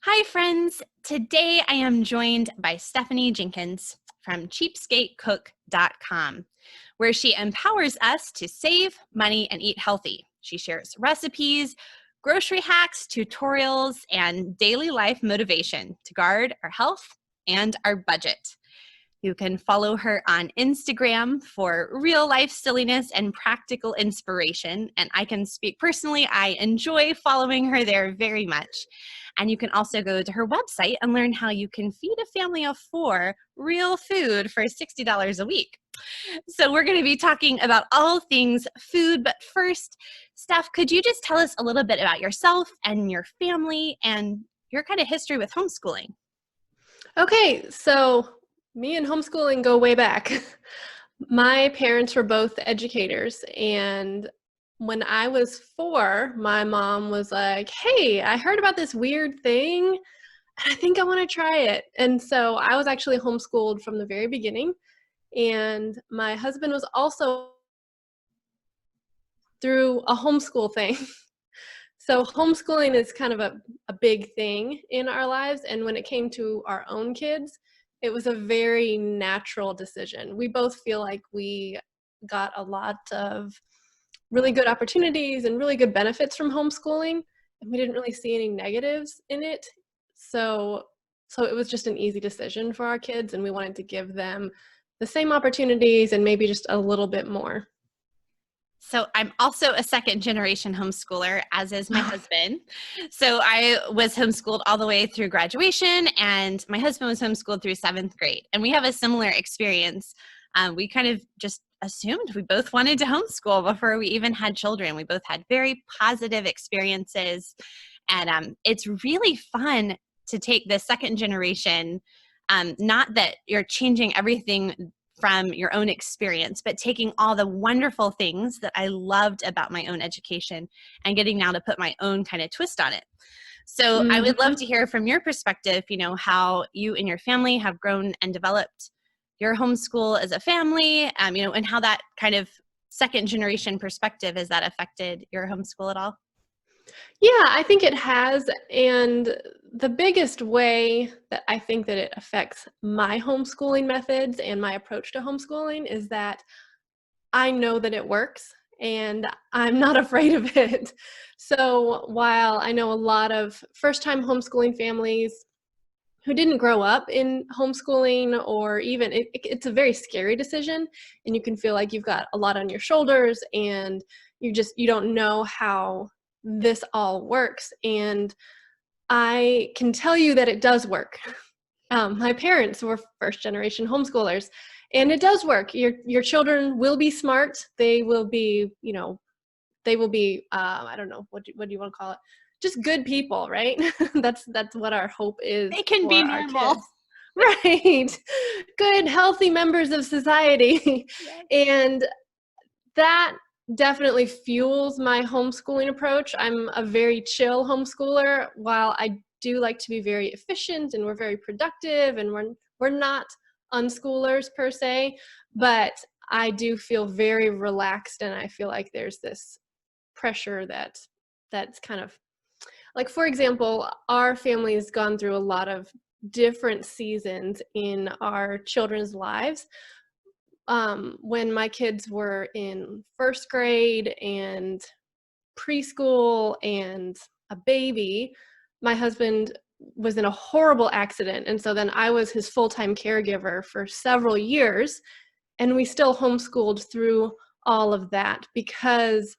Hi, friends. Today I am joined by Steph Jenkins from cheapskatecook.com, where she empowers us to save money and eat healthy. She shares recipes, grocery hacks, tutorials, and daily life motivation to guard our health and our budget. You can follow her on Instagram for real life silliness and practical inspiration. And I can speak personally, I enjoy following her there very much. And you can also go to her website and learn how you can feed a family of 4 real food for $60 a week. So we're going to be talking about all things food. But first, Steph, could you just tell us a little bit about yourself and your family and your kind of history with homeschooling? Okay, so me and homeschooling go way back. My parents were both educators, and when I was 4, my mom was like, "Hey, I heard about this weird thing, and I think I want to try it." And so I was actually homeschooled from the very beginning, and my husband was also through a homeschool thing. So homeschooling is kind of a big thing in our lives, and when it came to our own kids, it was a very natural decision. We both feel like we got a lot of really good opportunities and really good benefits from homeschooling, and we didn't really see any negatives in it. So it was just an easy decision for our kids, and we wanted to give them the same opportunities and maybe just a little bit more. So I'm also a second generation homeschooler, as is my husband. So I was homeschooled all the way through graduation, and my husband was homeschooled through 7th grade. And we have a similar experience. We kind of just assumed we both wanted to homeschool before we even had children. We both had very positive experiences. And it's really fun to take the second generation, not that you're changing everything from your own experience, but taking all the wonderful things that I loved about my own education and getting now to put my own kind of twist on it. So I would love Mhm. to hear from your perspective, how you and your family have grown and developed your homeschool as a family, and how that kind of second generation perspective, has that affected your homeschool at all? Yeah, I think it has, and the biggest way that I think that it affects my homeschooling methods and my approach to homeschooling is that I know that it works, and I'm not afraid of it. So, while I know a lot of first-time homeschooling families who didn't grow up in homeschooling, or even it's a very scary decision, and you can feel like you've got a lot on your shoulders, and you don't know how this all works, and I can tell you that it does work. My parents were first generation homeschoolers, and it does work. Your children will be smart. They will be, they will be, I don't know, what do you want to call it? Just good people, right? That's what our hope They is can be for our normal. kids. Right. Good, healthy members of society. Yes. And that definitely fuels my homeschooling approach. I'm a very chill homeschooler. While I do like to be very efficient and we're very productive and we're not unschoolers per se, but I do feel very relaxed, and I feel like there's this pressure that's kind of like, for example, our family has gone through a lot of different seasons in our children's lives. When my kids were in first grade and preschool and a baby, my husband was in a horrible accident. And so then I was his full-time caregiver for several years. And we still homeschooled through all of that because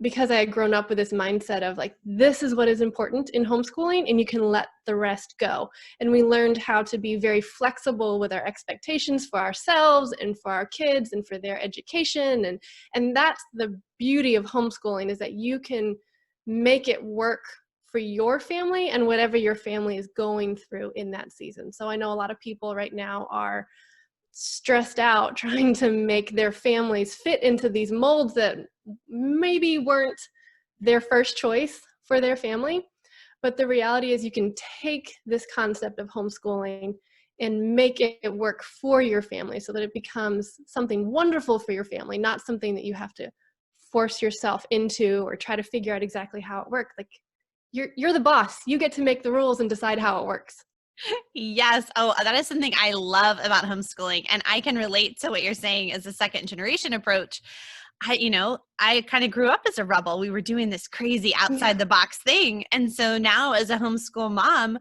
I had grown up with this mindset of like, this is what is important in homeschooling, and you can let the rest go. And we learned how to be very flexible with our expectations for ourselves and for our kids and for their education. And that's the beauty of homeschooling, is that you can make it work for your family and whatever your family is going through in that season. So I know a lot of people right now are stressed out trying to make their families fit into these molds that maybe weren't their first choice for their family. But the reality is you can take this concept of homeschooling and make it work for your family so that it becomes something wonderful for your family, not something that you have to force yourself into or try to figure out exactly how it works. Like, you're the boss. You get to make the rules and decide how it works. Yes. Oh, that is something I love about homeschooling. And I can relate to what you're saying as a second generation approach. I kind of grew up as a rebel. We were doing this crazy outside the box thing. And so now as a homeschool mom,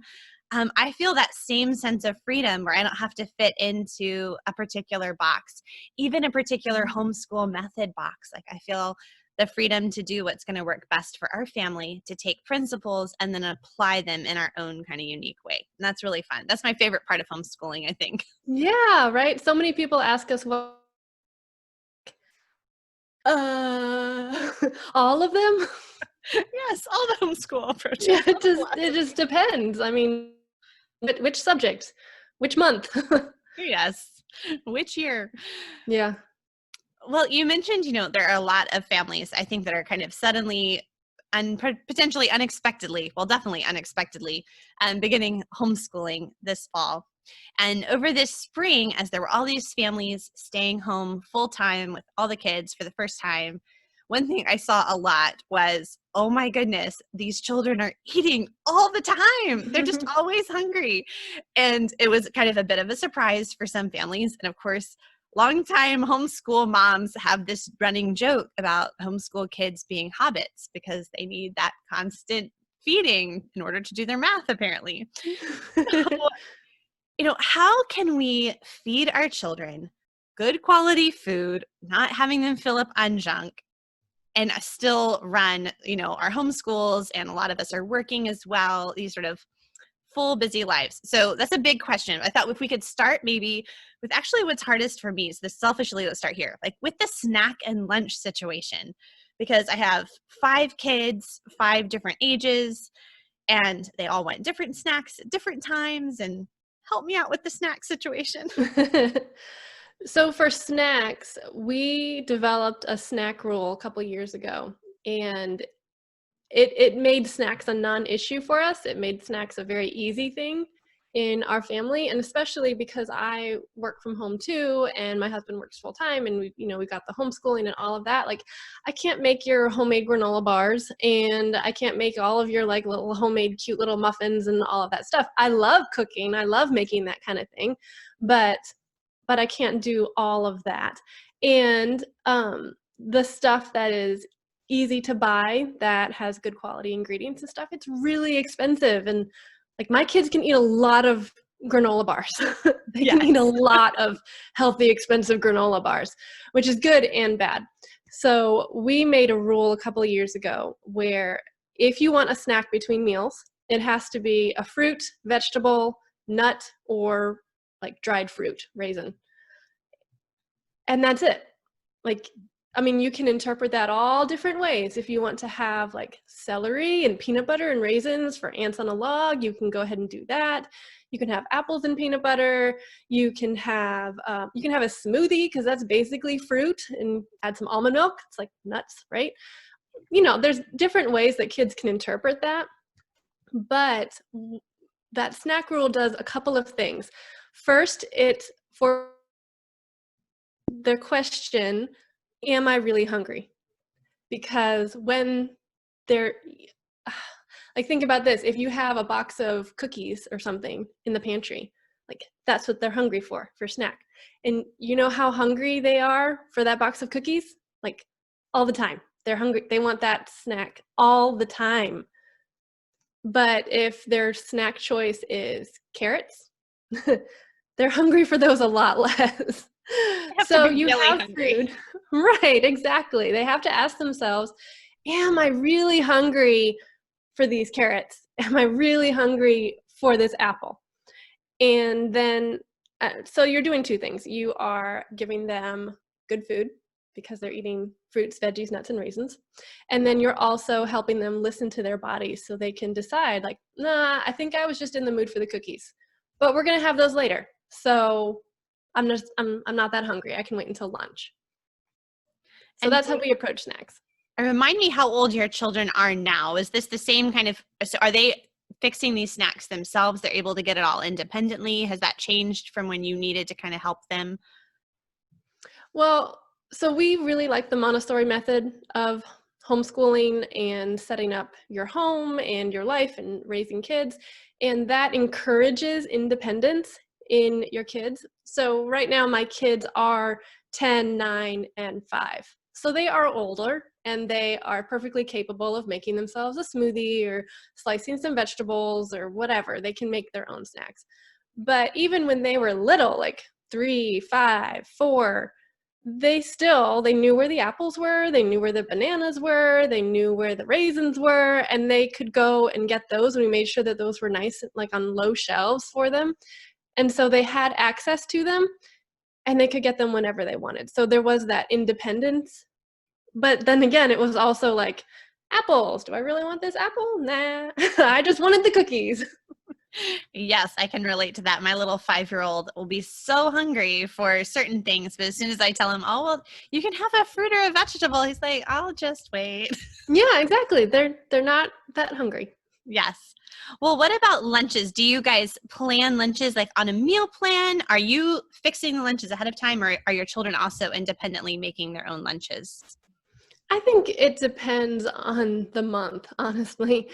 I feel that same sense of freedom where I don't have to fit into a particular box, even a particular homeschool method box. Like I feel the freedom to do what's going to work best for our family, to take principles and then apply them in our own kind of unique way. And that's really fun. That's my favorite part of homeschooling, I think. Yeah, right. So many people ask us, well, all of them? Yes, all the homeschool approaches. Yeah, it just depends. I mean, which subject? Which month? Yes. Which year? Yeah. Well, you mentioned, there are a lot of families, I think, that are kind of suddenly and potentially unexpectedly, well, definitely unexpectedly, beginning homeschooling this fall. And over this spring, as there were all these families staying home full time with all the kids for the first time, one thing I saw a lot was, oh my goodness, these children are eating all the time. They're just always hungry. And it was kind of a bit of a surprise for some families. And of course, longtime homeschool moms have this running joke about homeschool kids being hobbits because they need that constant feeding in order to do their math, apparently. So, how can we feed our children good quality food, not having them fill up on junk, and still run, our homeschools? And a lot of us are working as well, these sort of full busy lives. So that's a big question. I thought if we could start maybe with actually what's hardest for me. So selfishly, let's start here, like with the snack and lunch situation, because I have 5 kids, 5 different ages, and they all want different snacks at different times. And help me out with the snack situation. So for snacks, we developed a snack rule a couple years ago, and it made snacks a non-issue for us. It made snacks a very easy thing in our family, and especially because I work from home too, and my husband works full time, and we got the homeschooling and all of that. Like, I can't make your homemade granola bars, and I can't make all of your like little homemade cute little muffins and all of that stuff. I love cooking. I love making that kind of thing, but I can't do all of that. And the stuff that is easy to buy, that has good quality ingredients and stuff, it's really expensive. And like, my kids can eat a lot of granola bars. They can eat a lot of healthy, expensive granola bars, which is good and bad. So we made a rule a couple of years ago where if you want a snack between meals, it has to be a fruit, vegetable, nut, or like dried fruit, raisin. And that's it. Like, I mean, you can interpret that all different ways. If you want to have like celery and peanut butter and raisins for ants on a log, you can go ahead and do that. You can have apples and peanut butter. You can have a smoothie, because that's basically fruit, and add some almond milk. It's like nuts, right? There's different ways that kids can interpret that. But that snack rule does a couple of things. First, for the question, am I really hungry? Because when they're like, think about this. If you have a box of cookies or something in the pantry, like, that's what they're hungry for snack. And you know how hungry they are for that box of cookies? Like, all the time. They're hungry. They want that snack all the time. But if their snack choice is carrots, they're hungry for those a lot less. So you really have hungry food. Right, exactly. They have to ask themselves, am I really hungry for these carrots? Am I really hungry for this apple? And then, so you're doing 2 things. You are giving them good food because they're eating fruits, veggies, nuts, and raisins. And then you're also helping them listen to their bodies so they can decide, like, nah, I think I was just in the mood for the cookies, but we're going to have those later. So I'm not that hungry. I can wait until lunch. So that's how we approach snacks. Remind me how old your children are now. Is this the same kind of, so are they fixing these snacks themselves? They're able to get it all independently? Has that changed from when you needed to kind of help them? Well, so we really like the Montessori method of homeschooling and setting up your home and your life and raising kids. And that encourages independence in your kids. So right now my kids are 10, 9, and 5. So they are older and they are perfectly capable of making themselves a smoothie or slicing some vegetables or whatever. They can make their own snacks. But even when they were little, like 3, 5, 4, they knew where the apples were, they knew where the bananas were, they knew where the raisins were, and they could go and get those, and we made sure that those were nice, like on low shelves for them. And so they had access to them, and they could get them whenever they wanted. So there was that independence. But then again, it was also like, apples, do I really want this apple? Nah, I just wanted the cookies. Yes, I can relate to that. My little 5-year-old will be so hungry for certain things, but as soon as I tell him, oh, well, you can have a fruit or a vegetable, he's like, I'll just wait. Yeah, exactly. They're not that hungry. Yes. Well, what about lunches? Do you guys plan lunches like on a meal plan? Are you fixing the lunches ahead of time, or are your children also independently making their own lunches? I think it depends on the month, honestly.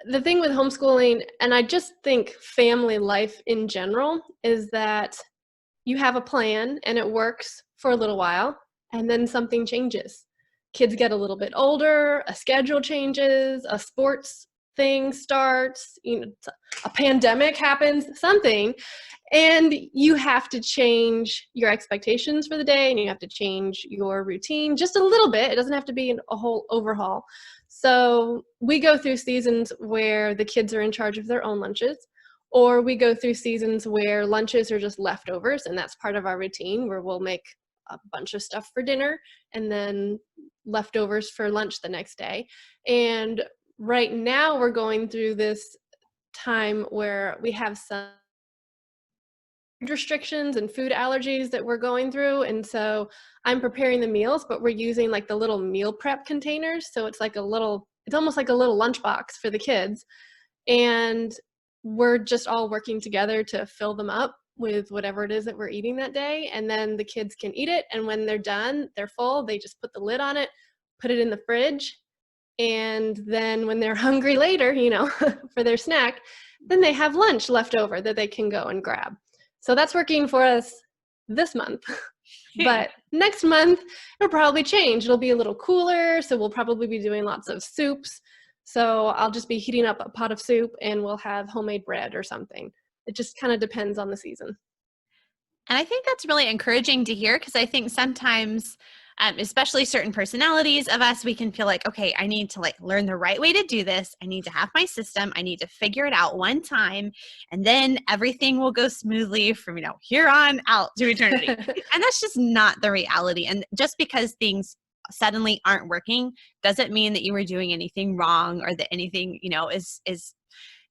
The thing with homeschooling, and I just think family life in general, is that you have a plan and it works for a little while, and then something changes. Kids get a little bit older, a schedule changes, a sports thing starts, a pandemic happens, something, and you have to change your expectations for the day, and you have to change your routine just a little bit. It doesn't have to be a whole overhaul. So we go through seasons where the kids are in charge of their own lunches, or we go through seasons where lunches are just leftovers, and that's part of our routine, where we'll make a bunch of stuff for dinner and then leftovers for lunch the next day. And right now we're going through this time where we have some restrictions and food allergies that we're going through, and so I'm preparing the meals, but we're using like the little meal prep containers, so it's almost like a little lunchbox for the kids, and we're just all working together to fill them up with whatever it is that we're eating that day, and then the kids can eat it, and when they're done, they're full, they just put the lid on it, put it in the fridge, and then when they're hungry later, for their snack, then they have lunch left over that they can go and grab. So that's working for us this month. But next month, it'll probably change. It'll be a little cooler, so we'll probably be doing lots of soups. So I'll just be heating up a pot of soup, and we'll have homemade bread or something. It just kind of depends on the season. And I think that's really encouraging to hear, because I think sometimes, especially certain personalities of us, we can feel like, okay, I need to learn the right way to do this. I need to have my system. I need to figure it out one time, and then everything will go smoothly from, here on out to eternity. And that's just not the reality. And just because things suddenly aren't working doesn't mean that you were doing anything wrong, or that anything,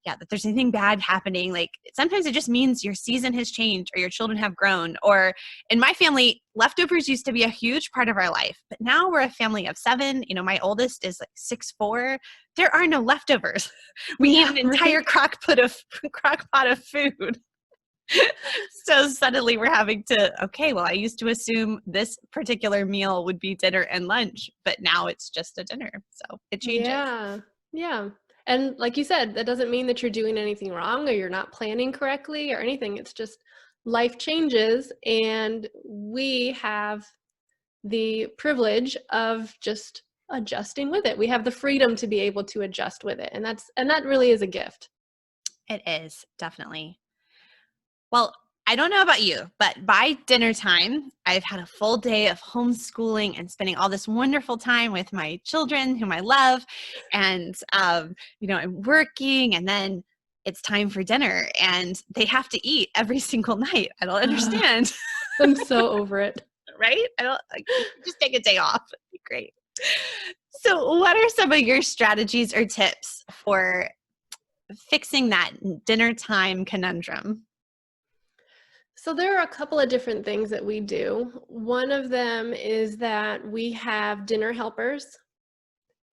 that there's anything bad happening. Like, sometimes it just means your season has changed, or your children have grown. Or in my family, leftovers used to be a huge part of our life, but now we're a family of 7. My oldest is 6'4". There are no leftovers. We eat an entire crock pot of food. So suddenly we're having to, okay, well, I used to assume this particular meal would be dinner and lunch, but now it's just a dinner. So it changes. Yeah. And like you said, that doesn't mean that you're doing anything wrong or you're not planning correctly or anything. It's just life changes, and we have the privilege of just adjusting with it. We have the freedom to be able to adjust with it. And that really is a gift. It is, definitely. Well, I don't know about you, but by dinner time, I've had a full day of homeschooling and spending all this wonderful time with my children, whom I love. And, I'm working, and then it's time for dinner, and they have to eat every single night. I don't understand. I'm so over it. Right? Just take a day off. It'd be great. So what are some of your strategies or tips for fixing that dinner time conundrum? So there are a couple of different things that we do. One of them is that we have dinner helpers,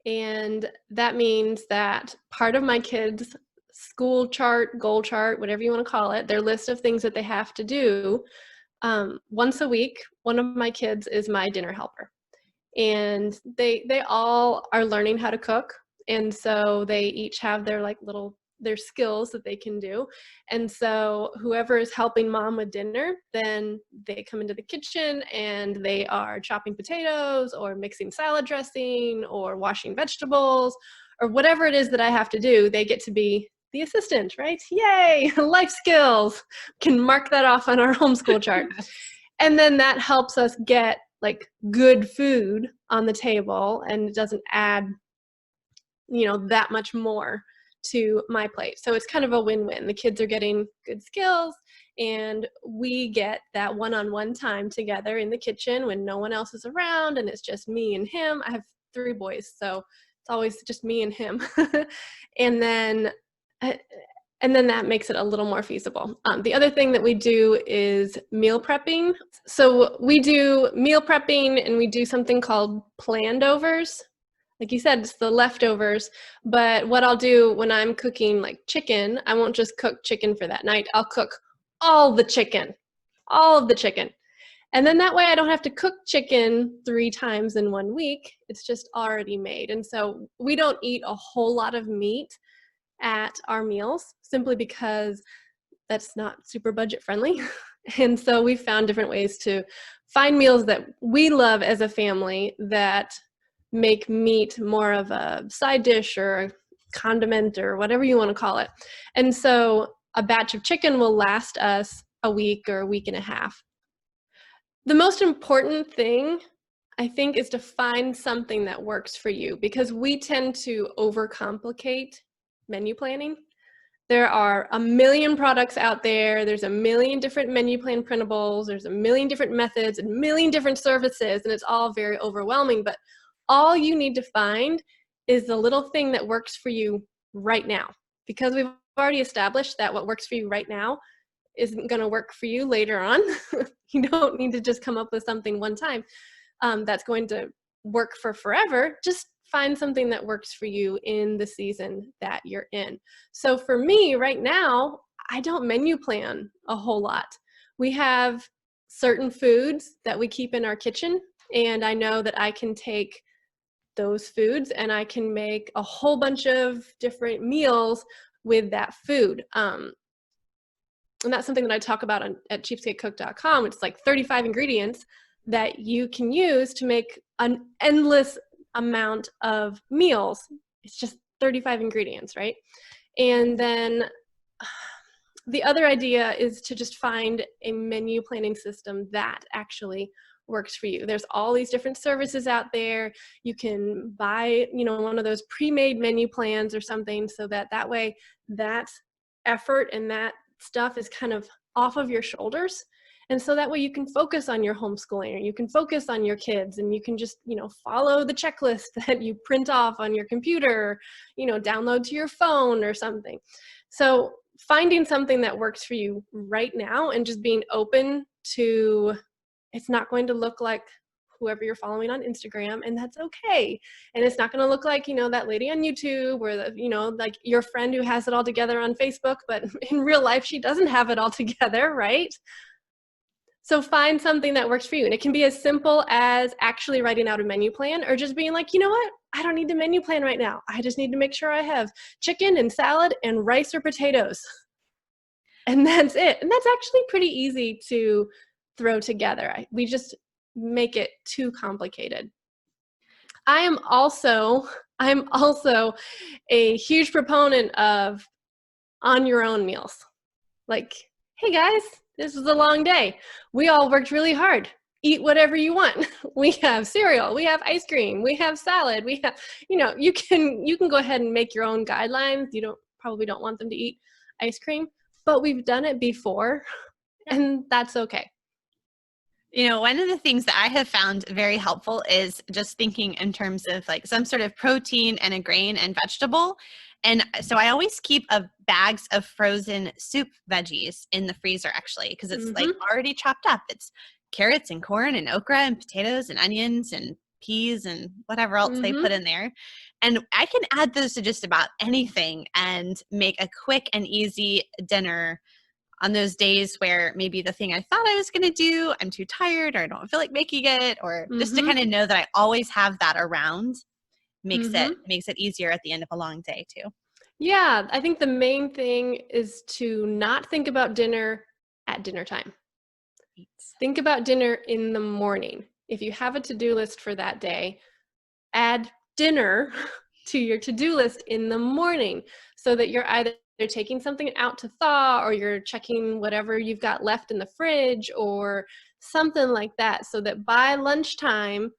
and that means that part of my kids' school chart, goal chart, whatever you want to call it, their list of things that they have to do, once a week, one of my kids is my dinner helper. and they all are learning how to cook. And so they each have their like their skills that they can do. And so whoever is helping mom with dinner, then they come into the kitchen and they are chopping potatoes or mixing salad dressing or washing vegetables or whatever it is that I have to do. They get to be the assistant, right? Yay, life skills. Can mark that off on our homeschool chart. And then that helps us get like good food on the table, and it doesn't add, that much more to my plate. So it's kind of a win-win. The kids are getting good skills, and we get that one-on-one time together in the kitchen when no one else is around and it's just me and him. I have 3 boys, so it's always just me and him. and then that makes it a little more feasible. The other thing that we do is meal prepping. So we do meal prepping, and we do something called planned overs. Like you said, it's the leftovers. But what I'll do when I'm cooking like chicken, I won't just cook chicken for that night. I'll cook all of the chicken. And then that way I don't have to cook chicken 3 times in 1 week. It's just already made. And so we don't eat a whole lot of meat at our meals simply because that's not super budget friendly. And so we found different ways to find meals that we love as a family that make meat more of a side dish or a condiment or whatever you want to call it. And so a batch of chicken will last us a week or a week and a half. The most important thing, I think, is to find something that works for you, because we tend to overcomplicate menu planning. There are a million products out there. There's a million different menu plan printables. There's a million different methods and a million different services, and it's all very overwhelming. But all you need to find is the little thing that works for you right now, because we've already established that what works for you right now isn't going to work for you later on. You don't need to just come up with something one time that's going to work for forever. Just find something that works for you in the season that you're in. So for me right now, I don't menu plan a whole lot. We have certain foods that we keep in our kitchen, and I know that I can take those foods and I can make a whole bunch of different meals with that food. And that's something that I talk about at cheapskatecook.com. It's like 35 ingredients that you can use to make an endless amount of meals. It's just 35 ingredients, right? And then the other idea is to just find a menu planning system that actually works for you. There's all these different services out there. You can buy, one of those pre-made menu plans or something, so that way that effort and that stuff is kind of off of your shoulders. And so that way you can focus on your homeschooling, or you can focus on your kids, and you can just, follow the checklist that you print off on your computer, download to your phone or something. So finding something that works for you right now, and just being open to, it's not going to look like whoever you're following on Instagram, and that's okay. And it's not going to look like, that lady on YouTube, or like your friend who has it all together on Facebook, but in real life, she doesn't have it all together, right? So find something that works for you. And it can be as simple as actually writing out a menu plan, or just being like, you know what? I don't need a menu plan right now. I just need to make sure I have chicken and salad and rice or potatoes. And that's it. And that's actually pretty easy to throw together. We just make it too complicated. I'm also a huge proponent of on your own meals. Like, hey guys, this was a long day. We all worked really hard. Eat whatever you want. We have cereal, we have ice cream, we have salad, we have, you can go ahead and make your own guidelines. You probably don't want them to eat ice cream, but we've done it before, and that's okay. One of the things that I have found very helpful is just thinking in terms of like some sort of protein and a grain and vegetable. And so I always keep bags of frozen soup veggies in the freezer, actually, because it's like already chopped up. It's carrots and corn and okra and potatoes and onions and peas and whatever else they put in there. And I can add those to just about anything and make a quick and easy dinner on those days where maybe the thing I thought I was going to do, I'm too tired or I don't feel like making it, or just to kind of know that I always have that around makes it easier at the end of a long day too. Yeah, I think the main thing is to not think about dinner at dinner time. Think about dinner in the morning. If you have a to-do list for that day, add dinner to your to-do list in the morning so that you're either taking something out to thaw, or you're checking whatever you've got left in the fridge or something like that, so that by lunchtime,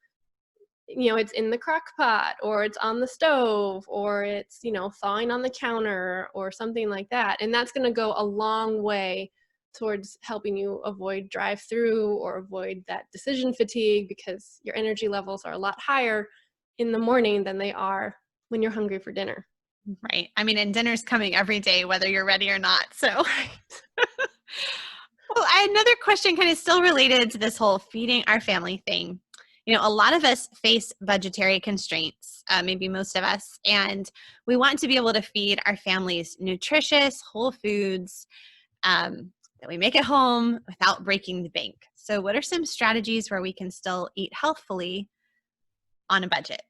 it's in the crock pot, or it's on the stove, or it's, thawing on the counter or something like that. And that's going to go a long way towards helping you avoid drive-through or avoid that decision fatigue, because your energy levels are a lot higher in the morning than they are when you're hungry for dinner. Right. I mean, and dinner's coming every day, whether you're ready or not. So, well, I had another question kind of still related to this whole feeding our family thing. A lot of us face budgetary constraints, maybe most of us, and we want to be able to feed our families nutritious, whole foods that we make at home without breaking the bank. So what are some strategies where we can still eat healthfully on a budget?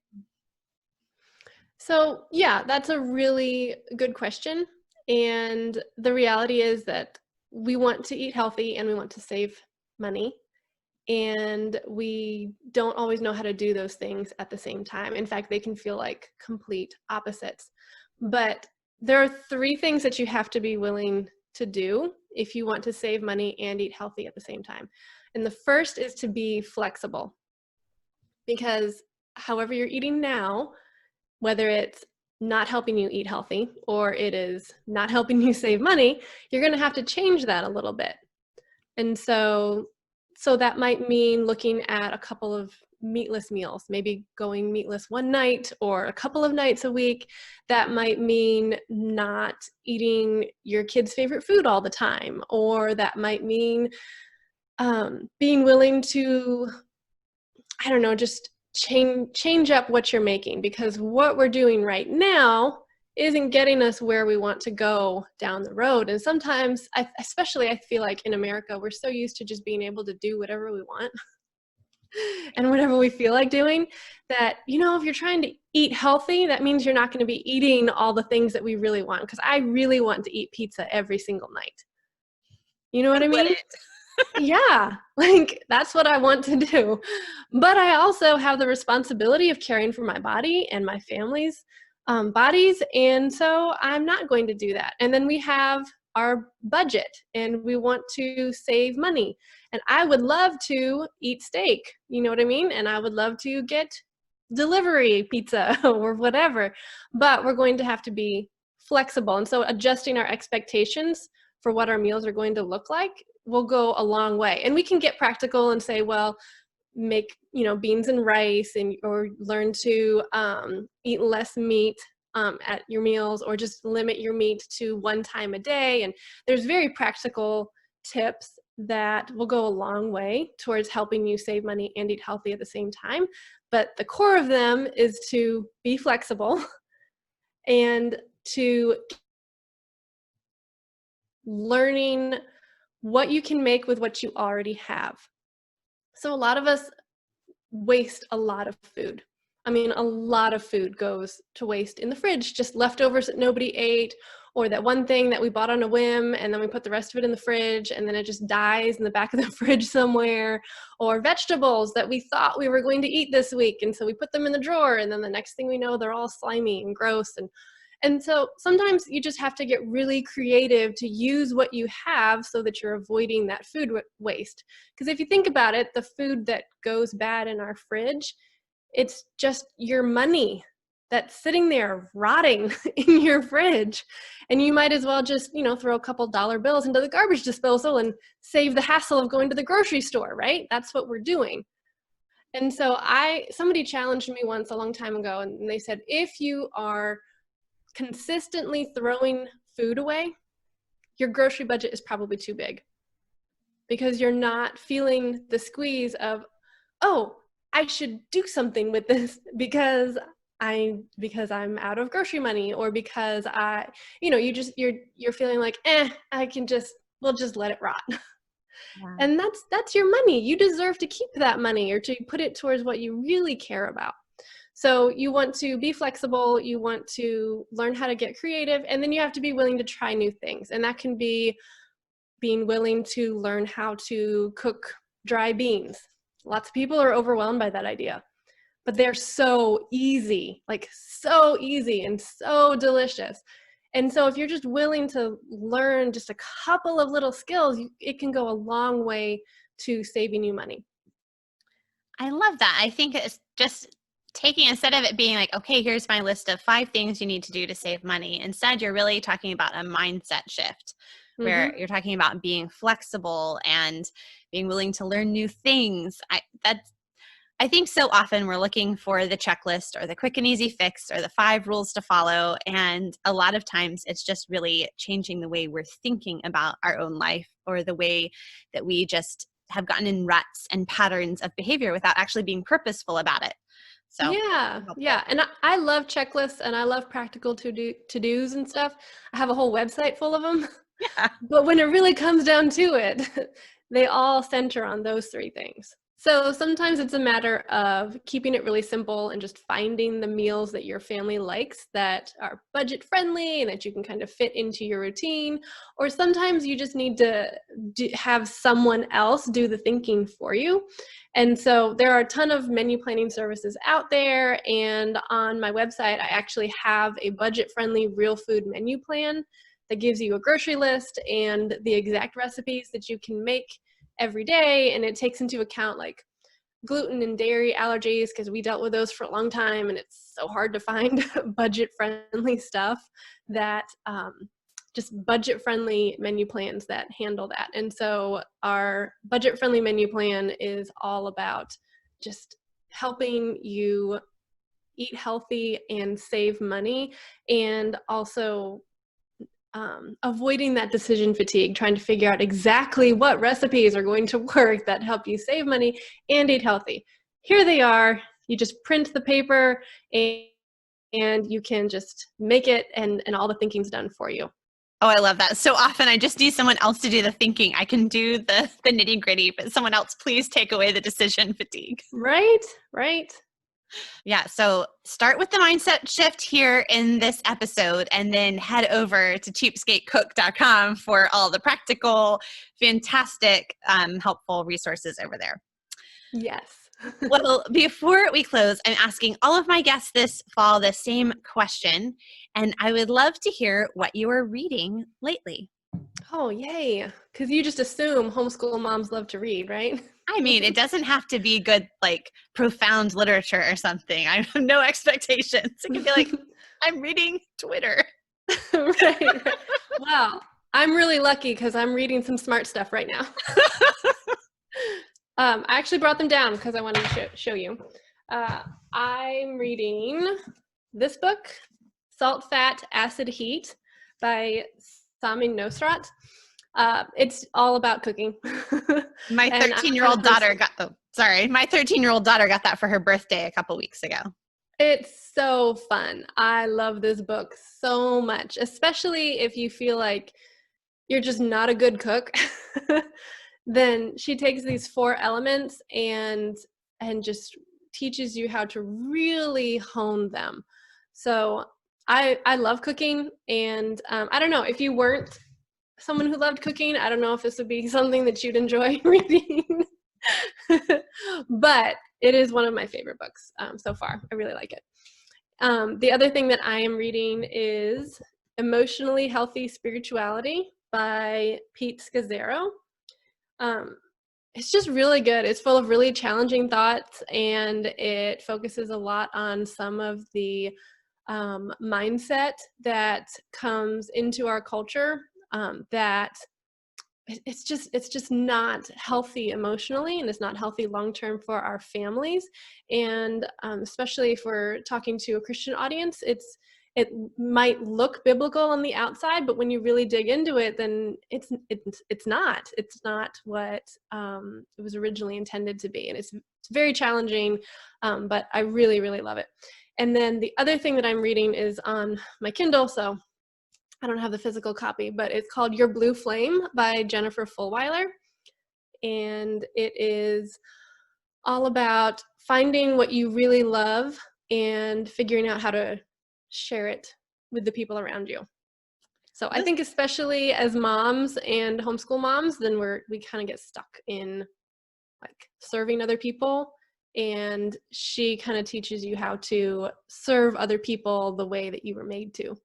So yeah, that's a really good question. And the reality is that we want to eat healthy and we want to save money. And we don't always know how to do those things at the same time. In fact, they can feel like complete opposites. But there are 3 things that you have to be willing to do if you want to save money and eat healthy at the same time. And the first is to be flexible. Because however you're eating now, whether it's not helping you eat healthy or it is not helping you save money, you're going to have to change that a little bit. And so that might mean looking at a couple of meatless meals, maybe going meatless one night or a couple of nights a week. That might mean not eating your kid's favorite food all the time, or that might mean being willing to, I don't know, just change up what you're making, because what we're doing right now isn't getting us where we want to go down the road. And sometimes, especially I feel like in America, we're so used to just being able to do whatever we want and whatever we feel like doing, that, if you're trying to eat healthy, that means you're not going to be eating all the things that we really want. Because I really want to eat pizza every single night. You know what I mean? Yeah, like that's what I want to do. But I also have the responsibility of caring for my body and my family's bodies. And so I'm not going to do that. And then we have our budget and we want to save money. And I would love to eat steak, you know what I mean? And I would love to get delivery pizza or whatever, but we're going to have to be flexible. And so adjusting our expectations for what our meals are going to look like will go a long way. And we can get practical and say, well, make, beans and rice, or learn to eat less meat at your meals, or just limit your meat to 1 time a day. And there's very practical tips that will go a long way towards helping you save money and eat healthy at the same time. But the core of them is to be flexible and to learning what you can make with what you already have. So a lot of us waste a lot of food. I mean, a lot of food goes to waste in the fridge, just leftovers that nobody ate, or that one thing that we bought on a whim and then we put the rest of it in the fridge and then it just dies in the back of the fridge somewhere, or vegetables that we thought we were going to eat this week. And so we put them in the drawer and then the next thing we know, they're all slimy and gross. And so sometimes you just have to get really creative to use what you have so that you're avoiding that food waste. Because if you think about it, the food that goes bad in our fridge, it's just your money that's sitting there rotting in your fridge. And you might as well just, throw a couple dollar bills into the garbage disposal and save the hassle of going to the grocery store, right? That's what we're doing. And so somebody challenged me once a long time ago, and they said, if you are consistently throwing food away, your grocery budget is probably too big, because you're not feeling the squeeze of, oh, I should do something with this because I'm out of grocery money, or because you're feeling like, I can just we'll just let it rot. Yeah. And that's your money. You deserve to keep that money or to put it towards what you really care about. So you want to be flexible, you want to learn how to get creative, and then you have to be willing to try new things. And that can be being willing to learn how to cook dry beans. Lots of people are overwhelmed by that idea, but they're so easy, like so easy and so delicious. And so if you're just willing to learn just a couple of little skills, it can go a long way to saving you money. I love that. I think it's just taking, instead of it being like, okay, here's my list of 5 things you need to do to save money. Instead, you're really talking about a mindset shift where you're talking about being flexible and being willing to learn new things. I think so often we're looking for the checklist or the quick and easy fix or the 5 rules to follow. And a lot of times it's just really changing the way we're thinking about our own life, or the way that we just have gotten in ruts and patterns of behavior without actually being purposeful about it. So yeah. And I love checklists and I love practical to-dos and stuff. I have a whole website full of them. Yeah. But when it really comes down to it, they all center on those 3 things. So sometimes it's a matter of keeping it really simple and just finding the meals that your family likes that are budget friendly and that you can kind of fit into your routine. Or sometimes you just need to have someone else do the thinking for you. And so there are a ton of menu planning services out there. And on my website, I actually have a budget friendly real food menu plan that gives you a grocery list and the exact recipes that you can make every day. And it takes into account like gluten and dairy allergies, because we dealt with those for a long time. And it's so hard to find budget friendly stuff that just budget friendly menu plans that handle that. And so our budget friendly menu plan is all about just helping you eat healthy and save money, and also avoiding that decision fatigue, trying to figure out exactly what recipes are going to work that help you save money and eat healthy. Here they are. You just print the paper and you can just make it, and all the thinking's done for you. Oh, I love that. So often I just need someone else to do the thinking. I can do the nitty gritty, but someone else, please take away the decision fatigue. Right. Yeah. So start with the mindset shift here in this episode, and then head over to cheapskatecook.com for all the practical, fantastic, helpful resources over there. Yes. Well, before we close, I'm asking all of my guests this fall the same question, and I would love to hear what you are reading lately. Oh, yay. Because you just assume homeschool moms love to read, right? I mean, it doesn't have to be good, like profound literature or something. I have no expectations. It can be like, I'm reading Twitter. Right. Wow. I'm really lucky because I'm reading some smart stuff right now. I actually brought them down because I wanted to show you. I'm reading this book, Salt, Fat, Acid, Heat by Sami Nosrat. It's all about cooking. My 13-year-old daughter got that for her birthday a couple weeks ago. It's so fun. I love this book so much, especially if you feel like you're just not a good cook. Then she takes these 4 elements and just teaches you how to really hone them. So I love cooking, and I don't know, if you weren't someone who loved cooking, I don't know if this would be something that you'd enjoy reading. But it is one of my favorite books so far. I really like it. The other thing that I am reading is Emotionally Healthy Spirituality by Pete Scazzaro. It's just really good. It's full of really challenging thoughts, and it focuses a lot on some of the mindset that comes into our culture that it's just not healthy emotionally, and it's not healthy long-term for our families. And especially if we're talking to a Christian audience, it might look biblical on the outside, but when you really dig into it, then it's not what it was originally intended to be. And it's very challenging, but I really, really love it. And then the other thing that I'm reading is on my Kindle, so I don't have the physical copy, but it's called Your Blue Flame by Jennifer Fulwiler. And it is all about finding what you really love and figuring out how to share it with the people around you. So I think especially as moms and homeschool moms, then we kind of get stuck in like serving other people. And she kind of teaches you how to serve other people the way that you were made to.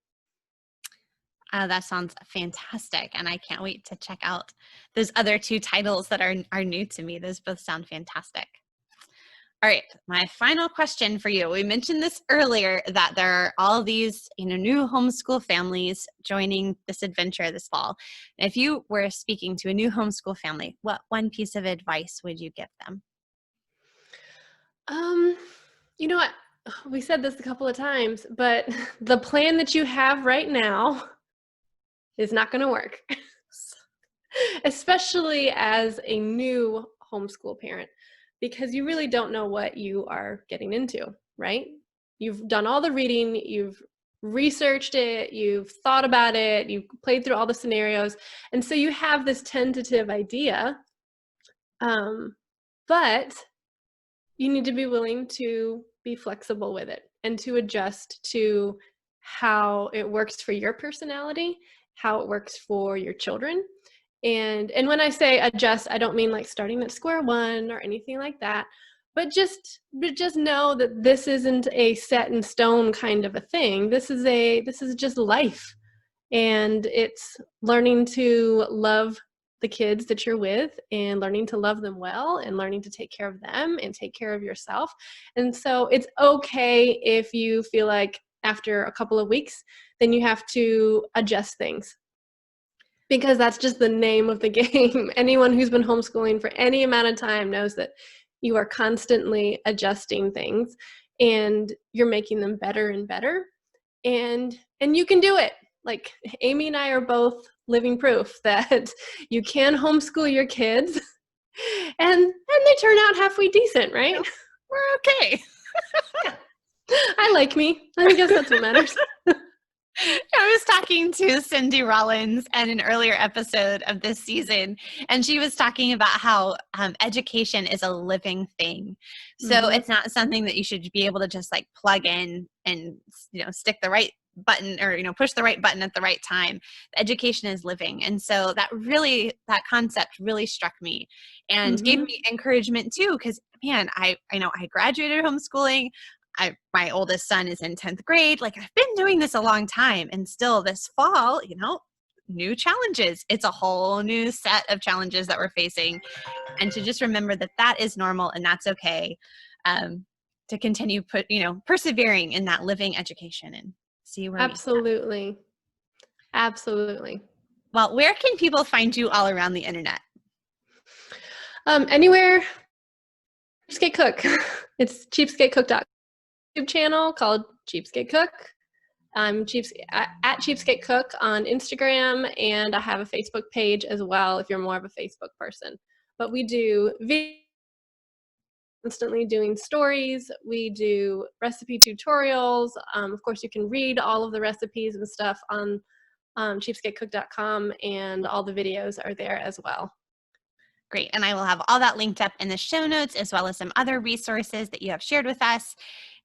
That sounds fantastic. And I can't wait to check out those other 2 titles that are new to me. Those both sound fantastic. All right, my final question for you. We mentioned this earlier that there are all these, new homeschool families joining this adventure this fall. And if you were speaking to a new homeschool family, what one piece of advice would you give them? You know what? We said this a couple of times, but the plan that you have right now is not going to work, especially as a new homeschool parent, because you really don't know what you are getting into, right? You've done all the reading, you've researched it, you've thought about it, you've played through all the scenarios, and so you have this tentative idea, but you need to be willing to be flexible with it and to adjust to how it works for your personality, how it works for your children. And when I say adjust, I don't mean like starting at square one or anything like that, but just know that this isn't a set in stone kind of a thing. This is just life. And it's learning to love the kids that you're with and learning to love them well and learning to take care of them and take care of yourself. And so it's okay if you feel like after a couple of weeks, then you have to adjust things, because that's just the name of the game. Anyone who's been homeschooling for any amount of time knows that you are constantly adjusting things and you're making them better and better. And you can do it. Like Amy and I are both living proof that you can homeschool your kids and they turn out halfway decent, right? We're okay. Yeah. I like me. I guess that's what matters. I was talking to Cindy Rollins in an earlier episode of this season, and she was talking about how education is a living thing. So it's not something that you should be able to just like plug in and, stick the right button or, push the right button at the right time. Education is living. And so that concept really struck me and gave me encouragement too, because man, I graduated homeschooling. My oldest son is in 10th grade. Like I've been doing this a long time, and still this fall, new challenges. It's a whole new set of challenges that we're facing, and to just remember that is normal and that's okay. To continue persevering in that living education and see where Absolutely. Absolutely. Well, where can people find you all around the internet? Anywhere. Cheapskate Cook. It's cheapskatecook.com. YouTube channel called Cheapskate Cook. I'm at Cheapskate Cook on Instagram, and I have a Facebook page as well if you're more of a Facebook person. But we do constantly doing stories. We do recipe tutorials. Of course, you can read all of the recipes and stuff on cheapskatecook.com, and all the videos are there as well. Great. And I will have all that linked up in the show notes, as well as some other resources that you have shared with us.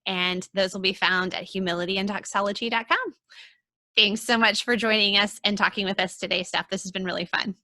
And those will be found at humilityanddoxology.com. Thanks so much for joining us and talking with us today, Steph. This has been really fun.